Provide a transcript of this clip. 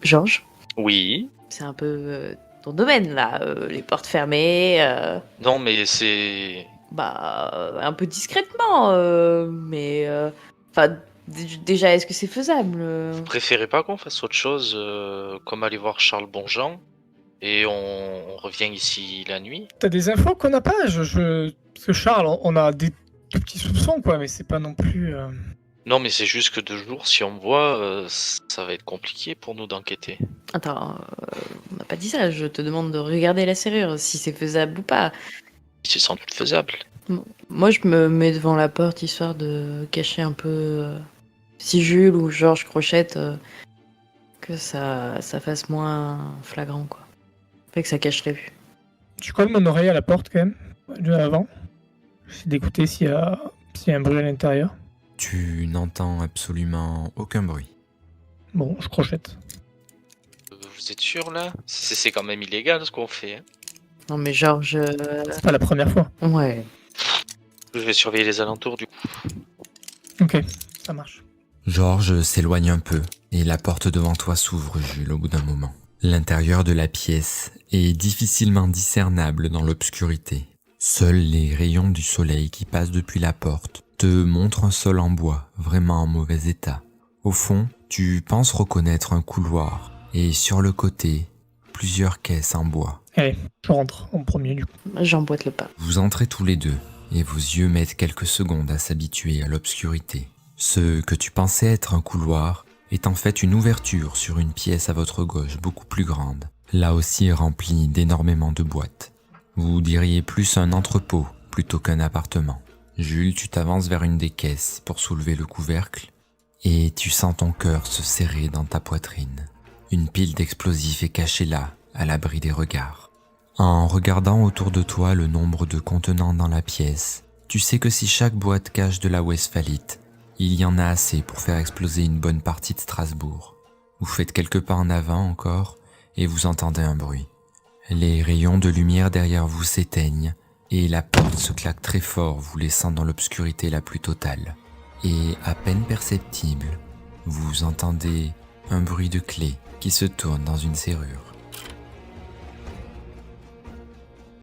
Georges, Oui. c'est un peu ton domaine là, les portes fermées, Non, mais c'est... un peu discrètement, mais enfin déjà est-ce que c'est faisable Vous préférez pas qu'on fasse autre chose, comme aller voir Charles Bonjean et on revient ici la nuit? T'as des infos qu'on n'a pas Parce que Charles, on a des tout petits soupçons, quoi, mais c'est pas non plus... Non, mais c'est juste que 2 jours, si on me voit, ça va être compliqué pour nous d'enquêter. Attends, on n'a pas dit ça, je te demande de regarder la serrure, si c'est faisable ou pas. C'est sans doute faisable. Moi je me mets devant la porte histoire de cacher un peu si Jules ou Georges crochette, que ça fasse moins flagrant quoi. Fait que ça cache la vue. Tu colles mon oreille à la porte, quand même, de avant. J'essaie d'écouter s'il y a un bruit à l'intérieur. Tu n'entends absolument aucun bruit. Bon, je crochette. Vous êtes sûr, là? C'est quand même illégal, ce qu'on fait, hein. Non mais Georges... C'est pas la première fois. Ouais. Je vais surveiller les alentours, du coup. Ok, ça marche. Georges s'éloigne un peu et la porte devant toi s'ouvre, Jules, au bout d'un moment. L'intérieur de la pièce est difficilement discernable dans l'obscurité. Seuls les rayons du soleil qui passent depuis la porte te montrent un sol en bois vraiment en mauvais état. Au fond, tu penses reconnaître un couloir et sur le côté, plusieurs caisses en bois. Allez, je rentre en premier, du coup. J'emboîte le pas. Vous entrez tous les deux et vos yeux mettent quelques secondes à s'habituer à l'obscurité. Ce que tu pensais être un couloir est en fait une ouverture sur une pièce à votre gauche beaucoup plus grande, là aussi remplie d'énormément de boîtes. Vous diriez plus un entrepôt plutôt qu'un appartement. Jules, tu t'avances vers une des caisses pour soulever le couvercle et tu sens ton cœur se serrer dans ta poitrine. Une pile d'explosifs est cachée là, à l'abri des regards. En regardant autour de toi le nombre de contenants dans la pièce, tu sais que si chaque boîte cache de la westphalite, il y en a assez pour faire exploser une bonne partie de Strasbourg. Vous faites quelques pas en avant encore et vous entendez un bruit. Les rayons de lumière derrière vous s'éteignent et la porte se claque très fort, vous laissant dans l'obscurité la plus totale. Et à peine perceptible, vous entendez un bruit de clé qui se tourne dans une serrure.